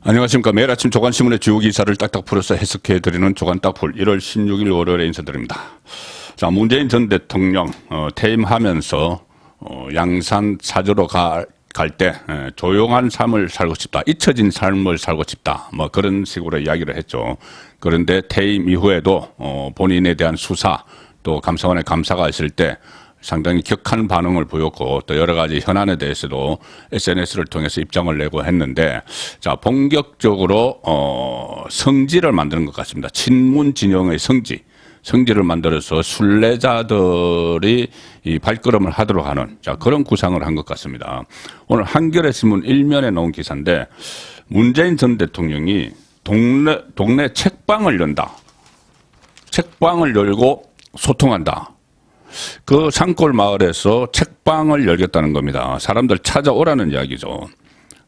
안녕하십니까. 매일 아침 조간신문의 주요 기사를 딱딱 풀어서 해석해드리는 조간딱풀 1월 16일 월요일에 인사드립니다. 자, 문재인 전 대통령 퇴임하면서 양산 사저로 갈 때 조용한 삶을 살고 싶다, 잊혀진 삶을 살고 싶다, 뭐 그런 식으로 이야기를 했죠. 그런데 퇴임 이후에도 본인에 대한 수사, 또 감사원의 감사가 있을 때 상당히 격한 반응을 보였고, 또 여러 가지 현안에 대해서도 SNS를 통해서 입장을 내고 했는데, 자, 본격적으로 성지를 만드는 것 같습니다. 친문 진영의 성지를 만들어서 순례자들이 이 발걸음을 하도록 하는, 자, 그런 구상을 한 것 같습니다. 오늘 한겨레 신문 1면에 나온 기사인데, 문재인 전 대통령이 동네 책방을 연다. 책방을 열고 소통한다. 그 산골 마을에서 책방을 열겠다는 겁니다. 사람들 찾아오라는 이야기죠.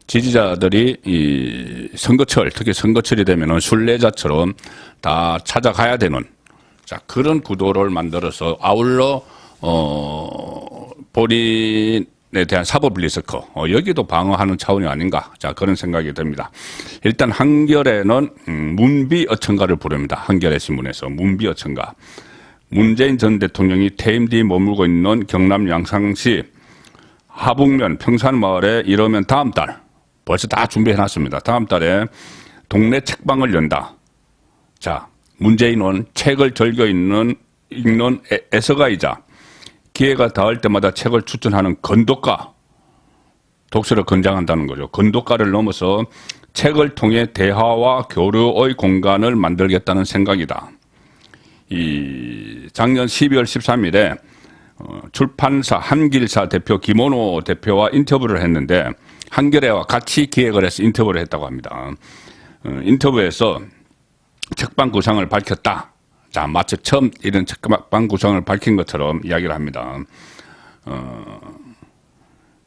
지지자들이 이 선거철, 특히 선거철이 되면은 순례자처럼 다 찾아가야 되는, 자, 그런 구도를 만들어서 아울러 본인에 대한 사법 리스크, 여기도 방어하는 차원이 아닌가, 자, 그런 생각이 듭니다. 일단 한겨레는 문비어천가를 부릅니다. 한겨레 신문에서 문비어천가. 문재인 전 대통령이 퇴임 뒤 머물고 있는 경남 양산시 하북면 평산마을에 이러면 다음 달, 벌써 다 준비해놨습니다. 다음 달에 동네 책방을 연다. 자, 문재인은 책을 즐겨 읽는 애서가이자 기회가 닿을 때마다 책을 추천하는 건독가, 독서를 권장한다는 거죠. 건독가를 넘어서 책을 통해 대화와 교류의 공간을 만들겠다는 생각이다. 이 작년 12월 13일에 출판사 한길사 대표 김원호 대표와 인터뷰를 했는데, 한겨레와 같이 기획을 해서 인터뷰를 했다고 합니다. 인터뷰에서 책방 구상을 밝혔다. 자, 마치 처음 이런 책방 구상을 밝힌 것처럼 이야기를 합니다.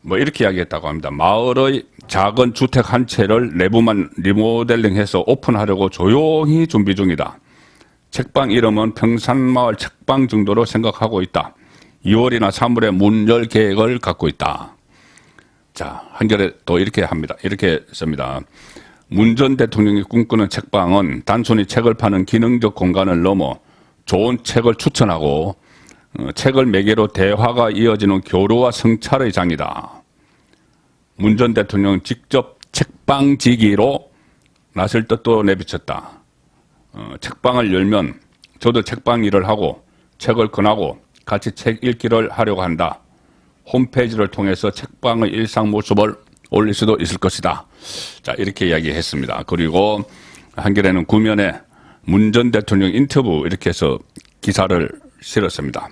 뭐 이렇게 이야기했다고 합니다. 마을의 작은 주택 한 채를 내부만 리모델링해서 오픈하려고 조용히 준비 중이다. 책방 이름은 평산마을 책방 정도로 생각하고 있다. 2월이나 3월에 문 열 계획을 갖고 있다. 자, 한겨레 또 이렇게 합니다. 이렇게 씁니다. 문 전 대통령이 꿈꾸는 책방은 단순히 책을 파는 기능적 공간을 넘어 좋은 책을 추천하고 책을 매개로 대화가 이어지는 교류와 성찰의 장이다. 문 전 대통령은 직접 책방지기로 나설 뜻도 내비쳤다. 책방을 열면 저도 책방 일을 하고 책을 권하고 같이 책 읽기를 하려고 한다. 홈페이지를 통해서 책방의 일상 모습을 올릴 수도 있을 것이다. 자, 이렇게 이야기했습니다. 그리고 한겨레는 구면에 문 전 대통령 인터뷰 이렇게 해서 기사를 실었습니다.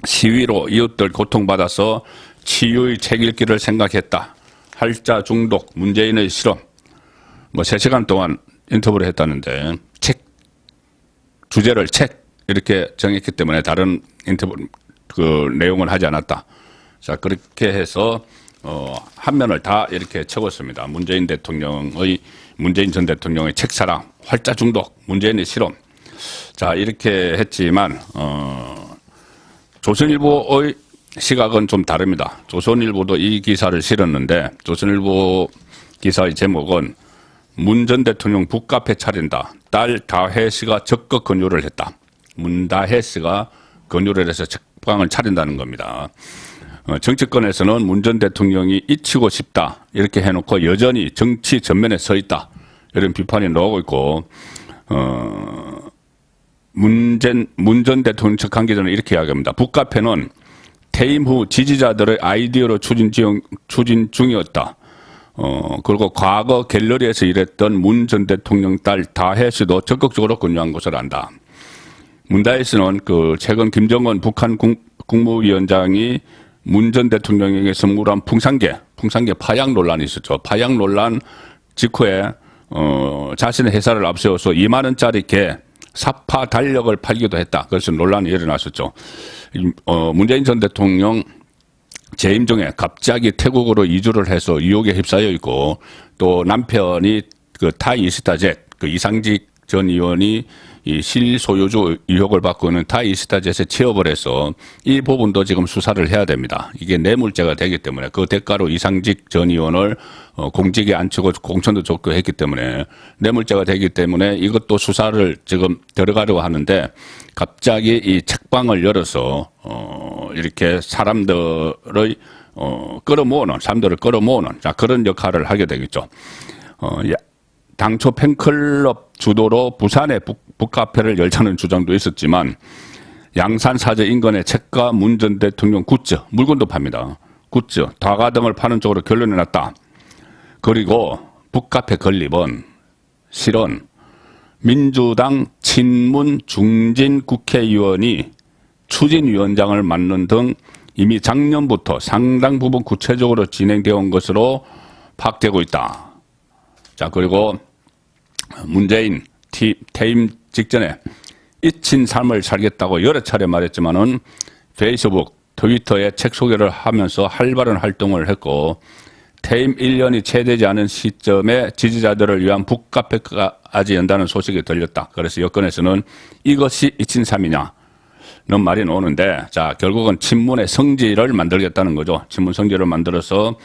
시위로 이웃들 고통받아서 치유의 책 읽기를 생각했다. 할자 중독, 문재인의 실험. 뭐 3시간 동안 인터뷰를 했다는데, 주제를 책 이렇게 정했기 때문에 다른 인터뷰 그 내용을 하지 않았다. 자, 그렇게 해서 한 면을 다 이렇게 적었습니다. 문재인 전 대통령의 책사랑, 활자 중독, 문재인의 실험. 자, 이렇게 했지만 조선일보의 시각은 좀 다릅니다. 조선일보도 이 기사를 실었는데, 조선일보 기사의 제목은 문 전 대통령 북카페 차린다. 딸 다혜 씨가 적극 권유를 했다. 문다혜 씨가 권유를 해서 책방을 차린다는 겁니다. 정치권에서는 문 전 대통령이 잊히고 싶다. 이렇게 해놓고 여전히 정치 전면에 서 있다. 이런 비판이 나오고 있고, 문 전 대통령 측 관계자는 이렇게 이야기합니다. 북카페는 퇴임 후 지지자들의 아이디어로 추진 중이었다. 그리고 과거 갤러리에서 일했던 문 전 대통령 딸 다혜 씨도 적극적으로 권유한 것을 안다. 문다혜 씨는 최근 김정은 북한 국무위원장이 문 전 대통령에게 선물한 풍산개 파양 논란이 있었죠. 파양 논란 직후에 자신의 회사를 앞세워서 2만 원짜리 개 사파 달력을 팔기도 했다. 그래서 논란이 일어났었죠. 문재인 전 대통령 재임 중에 갑자기 태국으로 이주를 해서 유혹에 휩싸여 있고, 또 남편이 타이 이스타젯 이상직 전 의원이 이 실소유주 의혹을 받고 있는 타이스타젯에 취업을 해서 이 부분도 지금 수사를 해야 됩니다. 이게 뇌물죄가 되기 때문에 그 대가로 이상직 전 의원을 공직에 앉히고 공천도 줬고 했기 때문에 뇌물죄가 되기 때문에 이것도 수사를 지금 들어가려고 하는데 갑자기 이 책방을 열어서 이렇게 사람들을 끌어모으는 자, 그런 역할을 하게 되겠죠. 당초 팬클럽 주도로 부산에 북카페를 열자는 주장도 있었지만 양산 사저 인근의 책과 문 전 대통령 굿즈, 물건도 팝니다. 굿즈, 다과 등을 파는 쪽으로 결론이 났다. 그리고 북카페 건립은 실은 민주당 친문 중진 국회의원이 추진위원장을 맡는 등 이미 작년부터 상당 부분 구체적으로 진행되어 온 것으로 파악되고 있다. 자, 그리고 문재인 퇴임 직전에 잊힌 삶을 살겠다고 여러 차례 말했지만은 페이스북, 트위터에 책 소개를 하면서 활발한 활동을 했고 퇴임 1년이 채 되지 않은 시점에 지지자들을 위한 북카페까지 연다는 소식이 들렸다. 그래서 여권에서는 이것이 잊힌 삶이냐? 는 말이 나오는데, 자, 결국은 친문의 성지를 만들겠다는 거죠. 친문 성지를 만들어서,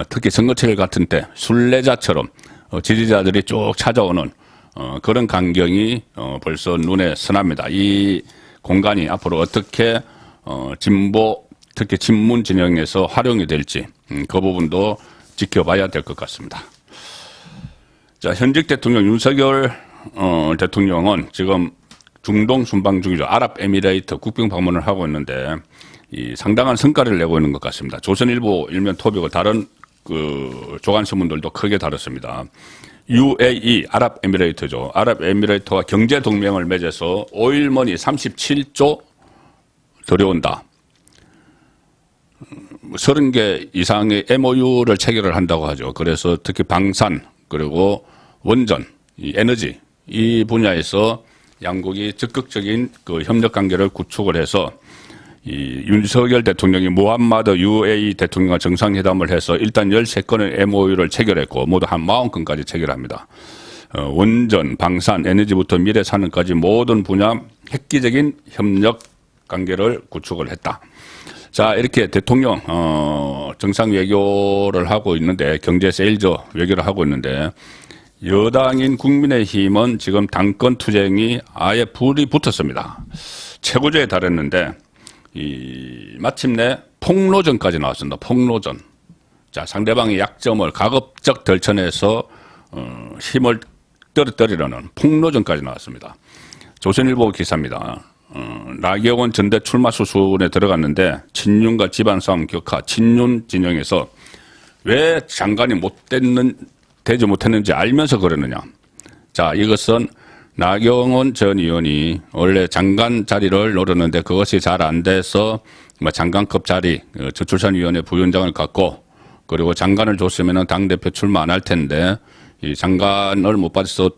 특히 선거철 같은 때 순례자처럼 지지자들이 쭉 찾아오는, 그런 광경이, 벌써 눈에 선합니다. 이 공간이 앞으로 어떻게, 진보, 특히 친문 진영에서 활용이 될지, 그 부분도 지켜봐야 될 것 같습니다. 자, 현직 대통령 윤석열, 대통령은 지금 중동 순방 중이죠. 아랍에미레이트 국빈 방문을 하고 있는데 이 상당한 성과를 내고 있는 것 같습니다. 조선일보 일면 토픽과 다른 그 조간신문들도 크게 다뤘습니다. UAE 아랍에미레이트죠. 아랍에미레이트와 경제 동맹을 맺어서 오일머니 37조 들여온다. 30개 이상의 MOU를 체결을 한다고 하죠. 그래서 특히 방산 그리고 원전, 이 에너지 이 분야에서 양국이 적극적인 그 협력 관계를 구축을 해서 이 윤석열 대통령이 무함마드 UAE 대통령과 정상회담을 해서 일단 13건의 MOU를 체결했고 모두 한 40건까지 체결합니다. 원전, 방산, 에너지부터 미래 산업까지 모든 분야 획기적인 협력 관계를 구축을 했다. 자, 이렇게 대통령 정상 외교를 하고 있는데 경제 세일즈 외교를 하고 있는데 여당인 국민의힘은 지금 당권 투쟁이 아예 불이 붙었습니다. 최고조에 달했는데 마침내 폭로전까지 나왔습니다. 폭로전. 자, 상대방의 약점을 가급적 덜쳐내서 힘을 떨어뜨리려는 폭로전까지 나왔습니다. 조선일보 기사입니다. 나경원 전대 출마 수순에 들어갔는데 친윤과 집안싸움 격화, 친윤 진영에서 왜 장관이 되지 못했는지 알면서 그러느냐. 자, 이것은 나경원 전 의원이 원래 장관 자리를 노렸는데 그것이 잘 안 돼서 장관급 자리, 저출산위원회 부위원장을 갖고 그리고 장관을 줬으면 당대표 출마 안 할 텐데 이 장관을 못 받아서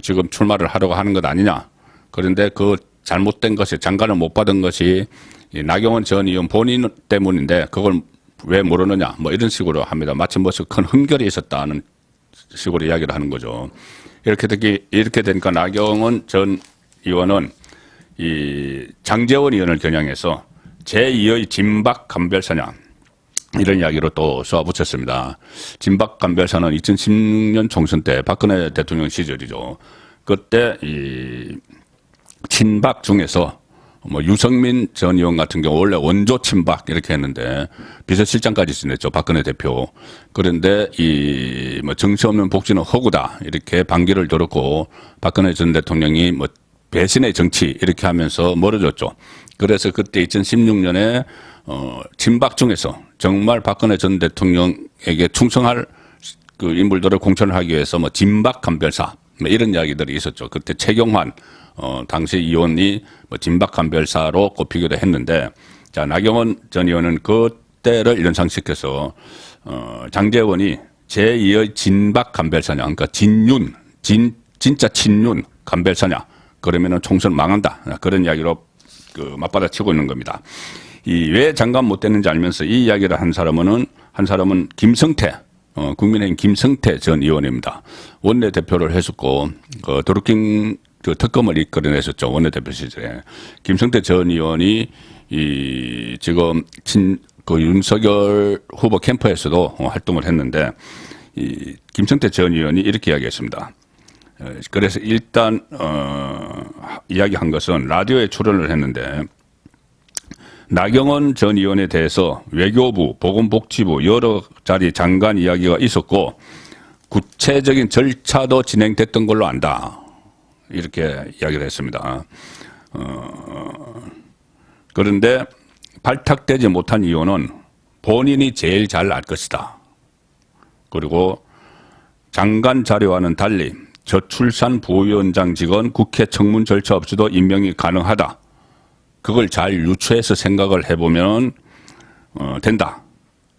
지금 출마를 하려고 하는 것 아니냐. 그런데 그 잘못된 것이 장관을 못 받은 것이 나경원 전 의원 본인 때문인데 그걸 왜 모르느냐 뭐 이런 식으로 합니다. 마치 무슨 큰 흠결이 있었다는 식으로 이야기를 하는 거죠. 이렇게 되니까 나경원 전 의원은 이 장제원 의원을 겨냥해서 제2의 진박 간별사냐 이런 이야기로 또 쏘아붙였습니다. 진박 간별사는 2016년 총선 때 박근혜 대통령 시절이죠. 그때 이 친박 중에서 유성민 전 의원 같은 경우 원래 원조 친박 이렇게 했는데 비서실장까지 지냈죠. 박근혜 대표. 그런데 정치 없는 복지는 허구다 이렇게 반기를 들었고 박근혜 전 대통령이 배신의 정치 이렇게 하면서 멀어졌죠. 그래서 그때 2016년에 친박 중에서 정말 박근혜 전 대통령에게 충성할 그 인물들을 공천을 하기 위해서 진박 간별사 이런 이야기들이 있었죠. 그때 최경환 당시 의원이 진박 간별사로 꼽히기도 했는데, 자, 나경원 전 의원은 그때를 연상시켜서, 장제원이 제2의 진박 간별사냐, 그러니까 진짜 친윤 간별사냐, 그러면은 총선 망한다. 그런 이야기로 맞받아치고 있는 겁니다. 왜 장관 못 됐는지 알면서 이 이야기를 한 사람은 김성태, 국민의힘 김성태 전 의원입니다. 원내대표를 했었고, 드루킹 그 특검을 이끌어냈었죠. 원내대표 시절에. 김성태 전 의원이 지금 그 윤석열 후보 캠프에서도 활동을 했는데 김성태 전 의원이 이렇게 이야기했습니다. 그래서 일단 이야기한 것은 라디오에 출연을 했는데 나경원 전 의원에 대해서 외교부, 보건복지부 여러 자리 장관 이야기가 있었고 구체적인 절차도 진행됐던 걸로 안다. 이렇게 이야기를 했습니다. 그런데 발탁되지 못한 이유는 본인이 제일 잘 알 것이다. 그리고 장관 자료와는 달리 저출산 부위원장 직원 국회 청문 절차 없이도 임명이 가능하다. 그걸 잘 유추해서 생각을 해보면 된다.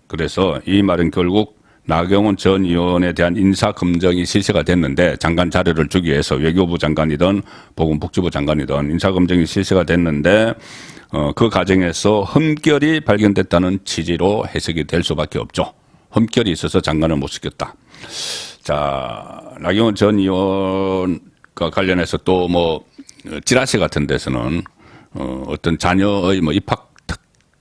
그래서 이 말은 결국 나경원 전 의원에 대한 인사검증이 실시가 됐는데 장관 자료를 주기 위해서 외교부 장관이든 보건복지부 장관이든 인사검증이 실시가 됐는데 그 과정에서 흠결이 발견됐다는 취지로 해석이 될 수밖에 없죠. 흠결이 있어서 장관을 못 시켰다. 자, 나경원 전 의원과 관련해서 또 뭐 찌라시 같은 데서는 어떤 자녀의 뭐 입학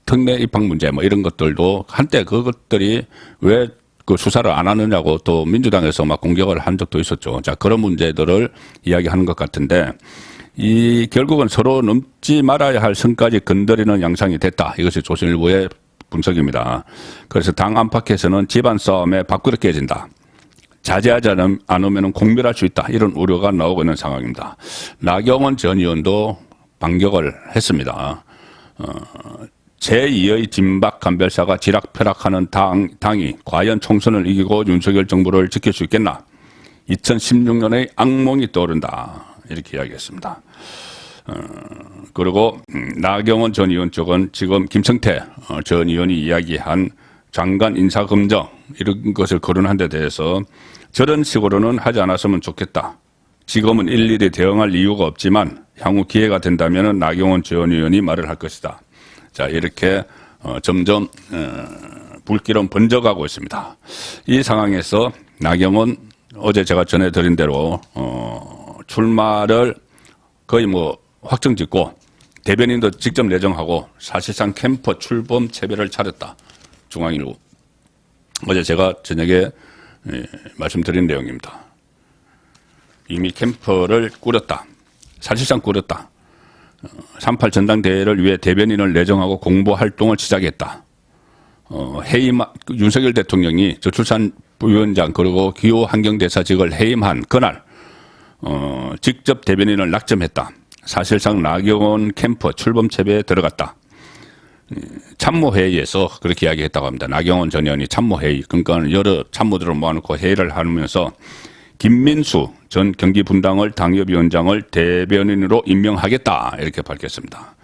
특례 입학 문제 뭐 이런 것들도 한때 그것들이 왜 그 수사를 안 하느냐고 또 민주당에서 막 공격을 한 적도 있었죠. 자, 그런 문제들을 이야기하는 것 같은데 이 결국은 서로 넘지 말아야 할 선까지 건드리는 양상이 됐다. 이것이 조선일보의 분석입니다. 그래서 당 안팎에서는 집안 싸움에 밥그릇 깨진다. 자제하지 않으면 공멸할 수 있다. 이런 우려가 나오고 있는 상황입니다. 나경원 전 의원도 반격을 했습니다. 제2의 진박 간별사가 지락펴락하는 당이 과연 총선을 이기고 윤석열 정부를 지킬 수 있겠나? 2016년의 악몽이 떠오른다. 이렇게 이야기했습니다. 그리고 나경원 전 의원 쪽은 지금 김성태 전 의원이 이야기한 장관 인사검증 이런 것을 거론한 데 대해서 저런 식으로는 하지 않았으면 좋겠다. 지금은 일일이 대응할 이유가 없지만 향후 기회가 된다면 나경원 전 의원이 말을 할 것이다. 자, 이렇게 점점 불길은 번져가고 있습니다. 이 상황에서 나경원 어제 제가 전해드린 대로 출마를 거의 뭐 확정짓고 대변인도 직접 내정하고 사실상 캠프 출범 체배를 차렸다. 중앙일보. 어제 제가 저녁에 말씀드린 내용입니다. 이미 캠프를 꾸렸다. 사실상 꾸렸다. 3.8 전당대회를 위해 대변인을 내정하고 공보 활동을 시작했다. 윤석열 대통령이 저출산 부위원장 그리고 기후 환경대사직을 해임한 그날 직접 대변인을 낙점했다. 사실상 나경원 캠프 출범 체배에 들어갔다. 참모회의에서 그렇게 이야기했다고 합니다. 나경원 전 의원이 참모회의, 그러니까 여러 참모들을 모아놓고 회의를 하면서 김민수 전 경기분당을 당협위원장을 대변인으로 임명하겠다 이렇게 밝혔습니다.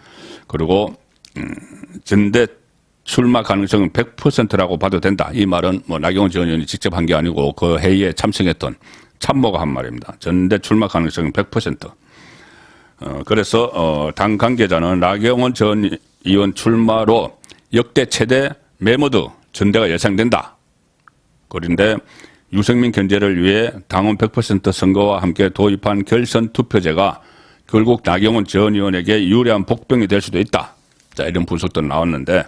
그리고 전대 출마 가능성은 100%라고 봐도 된다. 이 말은 뭐 나경원 전 의원이 직접 한 게 아니고 그 회의에 참석했던 참모가 한 말입니다. 전대 출마 가능성은 100%. 그래서 당 관계자는 나경원 전 의원 출마로 역대 최대 메모드 전대가 예상된다. 그런데 유승민 견제를 위해 당원 100% 선거와 함께 도입한 결선 투표제가 결국 나경원 전 의원에게 유리한 복병이 될 수도 있다. 자, 이런 분석도 나왔는데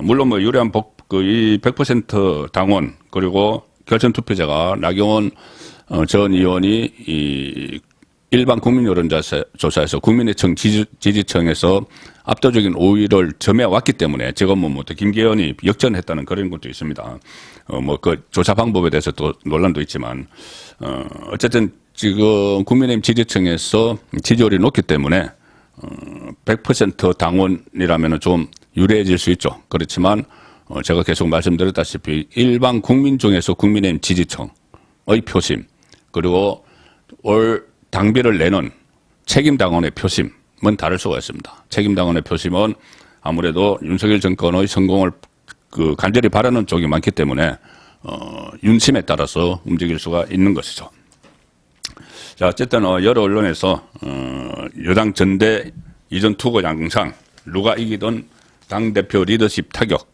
물론 뭐 유리한 이 100% 당원 그리고 결선 투표제가 나경원 전 의원이 이 일반 국민 여론조사에서 국민의청 지지청에서 압도적인 5위를 점해왔기 때문에 지금은 뭐 김계연이 역전했다는 그런 것도 있습니다. 뭐 그 조사 방법에 대해서 또 논란도 있지만 어쨌든 지금 국민의힘 지지층에서 지지율이 높기 때문에 100% 당원이라면 좀 유리해질 수 있죠. 그렇지만 제가 계속 말씀드렸다시피 일반 국민 중에서 국민의힘 지지층의 표심 그리고 올 당비를 내는 책임당원의 표심은 다를 수가 있습니다. 책임당원의 표심은 아무래도 윤석열 정권의 성공을 간절히 바라는 쪽이 많기 때문에 윤심에 따라서 움직일 수가 있는 것이죠. 자, 어쨌든 여러 언론에서 여당 전대 이전 투고 양상 누가 이기든 당대표 리더십 타격.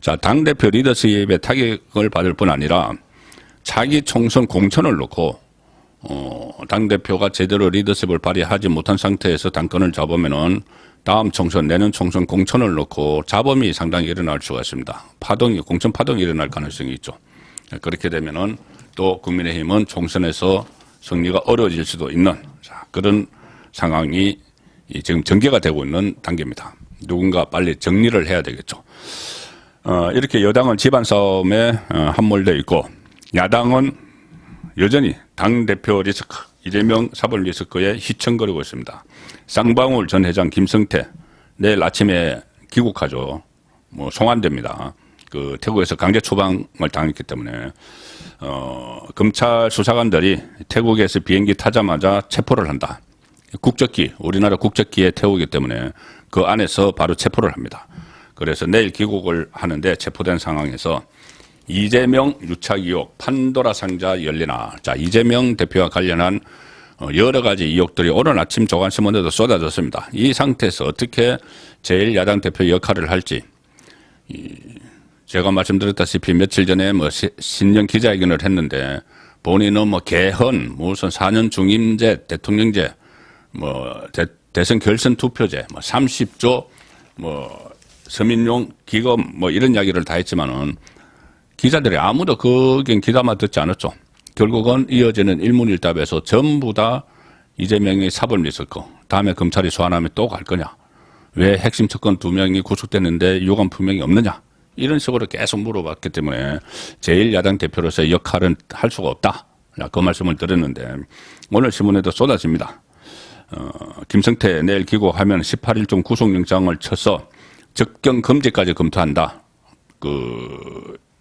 자, 당대표 리더십의 타격을 받을 뿐 아니라 자기 총선 공천을 놓고 당대표가 제대로 리더십을 발휘하지 못한 상태에서 당권을 잡으면은 다음 총선, 내년 총선 공천을 놓고 잡음이 상당히 일어날 수가 있습니다. 공천 파동이 일어날 가능성이 있죠. 그렇게 되면은 또 국민의힘은 총선에서 승리가 어려워질 수도 있는 그런 상황이 지금 전개가 되고 있는 단계입니다. 누군가 빨리 정리를 해야 되겠죠. 이렇게 여당은 집안 싸움에 함몰되어 있고 야당은 여전히 당대표 리스크, 이재명 사법 리스크에 휘청거리고 있습니다. 쌍방울 전 회장 김성태 내일 아침에 귀국하죠. 송환됩니다. 태국에서 강제 추방을 당했기 때문에 검찰 수사관들이 태국에서 비행기 타자마자 체포를 한다. 우리나라 국적기에 태우기 때문에 그 안에서 바로 체포를 합니다. 그래서 내일 귀국을 하는데 체포된 상황에서 이재명 유착 의혹 판도라 상자 열리나. 자, 이재명 대표와 관련한 여러 가지 의혹들이 오늘 아침 조간신문에도 쏟아졌습니다. 이 상태에서 어떻게 제1야당 대표 역할을 할지. 제가 말씀드렸다시피 며칠 전에 신년 기자회견을 했는데 본인은 개헌, 무슨 4년 중임제, 대통령제, 대선 결선 투표제, 30조, 서민용 기금, 이런 이야기를 다 했지만은 기자들이 아무도 거긴 귀담아 듣지 않았죠. 결국은 이어지는 일문일답에서 전부 다 이재명의 사법 리스크, 다음에 검찰이 소환하면 또 갈 거냐? 왜 핵심 측근 2명이 구속됐는데 유감 분명히 없느냐? 이런 식으로 계속 물어봤기 때문에 제1야당 대표로서의 역할은 할 수가 없다. 그 말씀을 드렸는데 오늘 신문에도 쏟아집니다. 김성태 내일 귀국하면 18일중 구속영장을 쳐서 접견 금지까지 검토한다.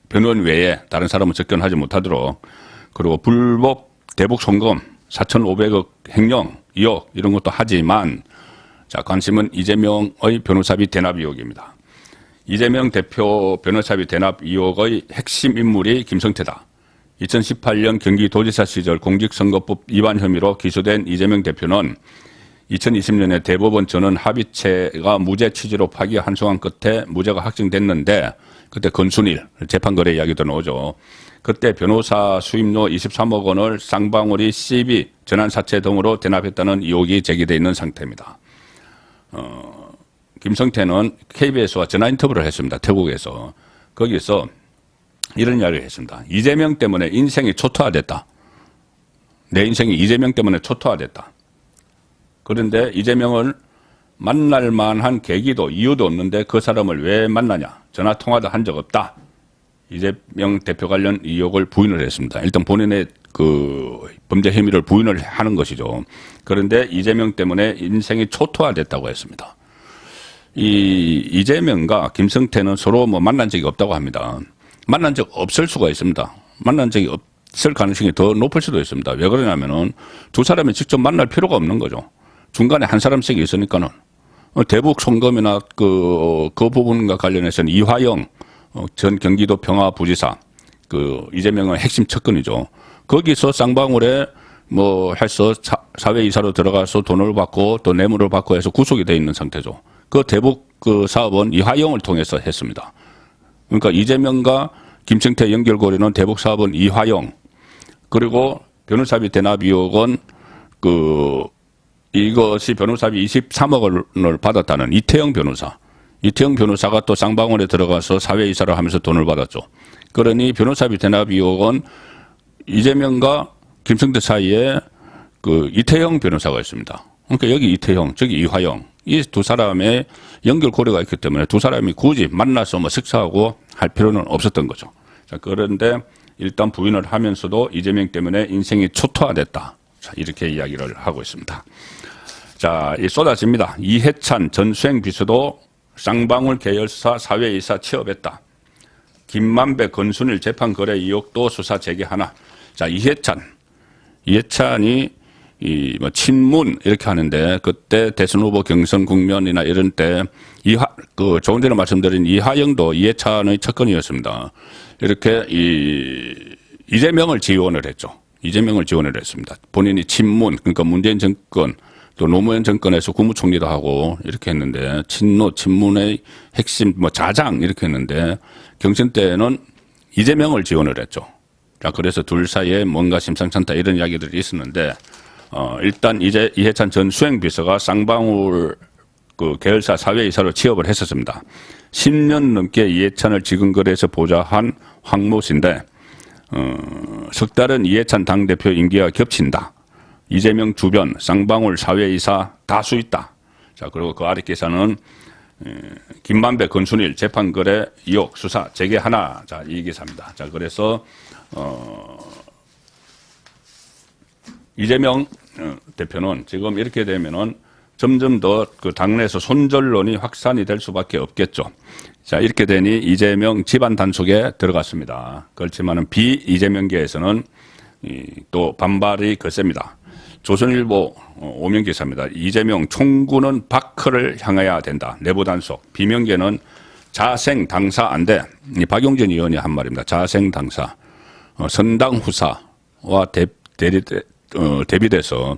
변호인 외에 다른 사람은 접견하지 못하도록. 그리고 불법 대북 송금 4,500억 횡령 의혹 이런 것도 하지만 자, 관심은 이재명의 변호사비 대납 의혹입니다. 이재명 대표 변호사비 대납 의혹의 핵심 인물이 김성태다. 2018년 경기도지사 시절 공직선거법 위반 혐의로 기소된 이재명 대표는 2020년에 대법원 전원 합의체가 무죄 취지로 파기 한송한 끝에 무죄가 확정됐는데 그때 건순일 재판거래 이야기도 나오죠. 그때 변호사 수임료 23억 원을 쌍방울이 CB 전환사채 등으로 대납했다는 의혹이 제기되어 있는 상태입니다. 김성태는 KBS와 전화 인터뷰를 했습니다. 태국에서. 거기서 이런 이야기를 했습니다. 이재명 때문에 인생이 초토화됐다. 내 인생이 이재명 때문에 초토화됐다. 그런데 이재명을 만날 만한 계기도 이유도 없는데 그 사람을 왜 만나냐. 전화 통화도 한 적 없다. 이재명 대표 관련 의혹을 부인을 했습니다. 일단 본인의 범죄 혐의를 부인을 하는 것이죠. 그런데 이재명 때문에 인생이 초토화됐다고 했습니다. 이재명과 김성태는 서로 만난 적이 없다고 합니다. 만난 적 없을 수가 있습니다. 만난 적이 없을 가능성이 더 높을 수도 있습니다. 왜 그러냐면은 두 사람이 직접 만날 필요가 없는 거죠. 중간에 한 사람씩 있으니까는 대북 송금이나 그 부분과 관련해서는 이화영 전 경기도 평화부지사 이재명의 핵심 측근이죠. 거기서 쌍방울에 해서 사회이사로 들어가서 돈을 받고 또 뇌물을 받고 해서 구속이 되어 있는 상태죠. 그 대북 사업은 이화영을 통해서 했습니다. 그러니까 이재명과 김성태 연결고리는 대북 사업은 이화영. 그리고 변호사비 대납 의혹은 이것이 변호사비 23억 원을 받았다는 이태영 변호사. 이태영 변호사가 또 쌍방울에 들어가서 사회이사를 하면서 돈을 받았죠. 그러니 변호사비 대납 의혹은 이재명과 김성태 사이에 이태영 변호사가 있습니다. 그러니까 여기 이태영, 저기 이화영. 이 두 사람의 연결고리가 있기 때문에 두 사람이 굳이 만나서 식사하고 할 필요는 없었던 거죠. 자, 그런데 일단 부인을 하면서도 이재명 때문에 인생이 초토화됐다. 자, 이렇게 이야기를 하고 있습니다. 자, 쏟아집니다. 이해찬 전 수행비서도 쌍방울 계열사 사회이사 취업했다. 김만배 건순일 재판거래 의혹도 수사 재개하나. 자, 이해찬이 친문 이렇게 하는데 그때 대선 후보 경선 국면이나 이런 때 조금 전에 말씀드린 이하영도 이해찬의 측근이었습니다. 이렇게 이재명을 지원을 했죠. 이재명을 지원을 했습니다. 본인이 친문 그러니까 문재인 정권 또 노무현 정권에서 국무총리도 하고 이렇게 했는데 친문의 핵심 자장 이렇게 했는데 경선 때는 이재명을 지원을 했죠. 자, 그래서 둘 사이에 뭔가 심상찮다 이런 이야기들이 있었는데, 일단 이제 이해찬 전 수행비서가 쌍방울 그 계열사 사회이사로 취업을 했었습니다. 10년 넘게 이해찬을 지금거래에서 보좌한 황모 씨인데, 석 달은 이해찬 당대표 임기가 겹친다. 이재명 주변 쌍방울 사회이사 다수 있다. 자, 그리고 그 아래 기사는 김만배 권순일 재판거래 의혹 수사 재개하나. 자, 이 기사입니다. 자, 그래서 이재명 대표는 지금 이렇게 되면은 점점 더 그 당내에서 손절론이 확산이 될 수밖에 없겠죠. 자, 이렇게 되니 이재명 집안 단속에 들어갔습니다. 그렇지만은 비이재명계에서는 또 반발이 거셉니다. 조선일보 오명 기사입니다. 이재명 총구는 박허를 향해야 된다. 내부 단속. 비명계는 자생 당사 안 돼. 박용진 의원이 한 말입니다. 자생 당사. 선당 후사와 대비돼서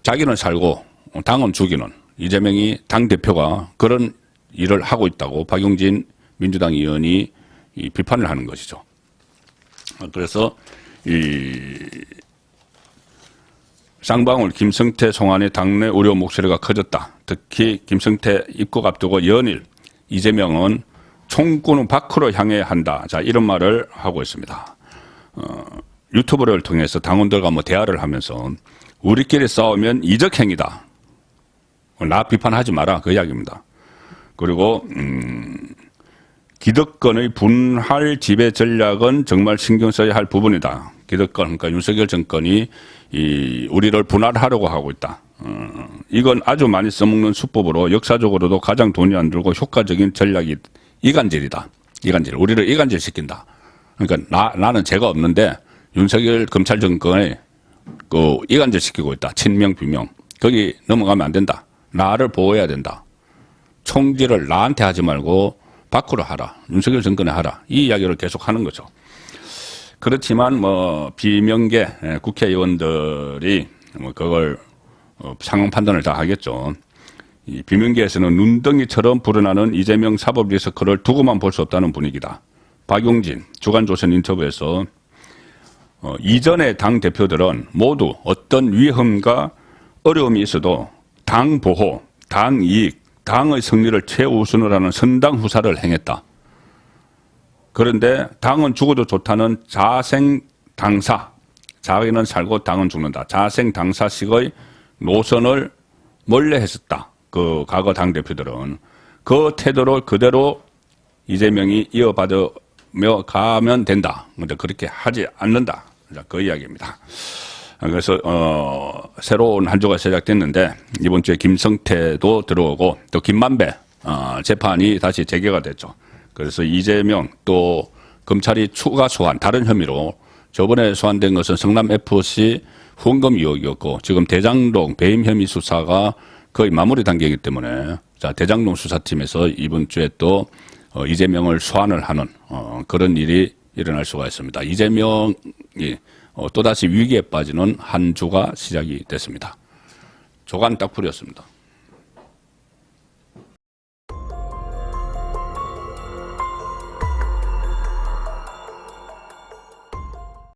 자기는 살고 당은 죽이는 이재명이 당대표가 그런 일을 하고 있다고 박용진 민주당 의원이 비판을 하는 것이죠. 그래서 쌍방울 김성태 송환의 당내 우려 목소리가 커졌다. 특히 김성태 입국 앞두고 연일 이재명은 총구는 밖으로 향해야 한다. 자, 이런 말을 하고 있습니다. 유튜브를 통해서 당원들과 대화를 하면서 우리끼리 싸우면 이적행위다. 나 비판하지 마라. 그 이야기입니다. 그리고 기득권의 분할 지배 전략은 정말 신경 써야 할 부분이다. 기득권, 그러니까 윤석열 정권이 우리를 분할하려고 하고 있다. 이건 아주 많이 써먹는 수법으로 역사적으로도 가장 돈이 안 들고 효과적인 전략이 이간질이다. 이간질. 우리를 이간질시킨다. 그러니까 나는 죄가 없는데 윤석열 검찰 정권에 그 이간질시키고 있다. 친명, 비명. 거기 넘어가면 안 된다. 나를 보호해야 된다. 총질을 나한테 하지 말고 밖으로 하라. 윤석열 정권에 하라. 이 이야기를 계속 하는 거죠. 그렇지만 비명계 국회의원들이 그걸 상황 판단을 다 하겠죠. 이 비명계에서는 눈덩이처럼 불어나는 이재명 사법 리스크를 두고만 볼 수 없다는 분위기다. 박용진 주간조선 인터뷰에서 이전의 당 대표들은 모두 어떤 위험과 어려움이 있어도 당 보호, 당 이익, 당의 승리를 최우선으로 하는 선당 후사를 행했다. 그런데 당은 죽어도 좋다는 자생 당사, 자기는 살고 당은 죽는다. 자생 당사식의 노선을 몰래 했었다. 그 과거 당 대표들은 그 태도를 그대로 이재명이 이어받으며 가면 된다. 근데 그렇게 하지 않는다. 그 이야기입니다. 그래서 새로운 한 주가 시작됐는데 이번 주에 김성태도 들어오고 또 김만배 재판이 다시 재개가 됐죠. 그래서 이재명 또 검찰이 추가 소환 다른 혐의로 저번에 소환된 것은 성남FC 후원금 의혹이었고 지금 대장동 배임 혐의 수사가 거의 마무리 단계이기 때문에 자 대장동 수사팀에서 이번 주에 또 이재명을 소환을 하는 그런 일이 일어날 수가 있습니다. 이재명이 또다시 위기에 빠지는 한 주가 시작이 됐습니다. 조간 딱풀이었습니다.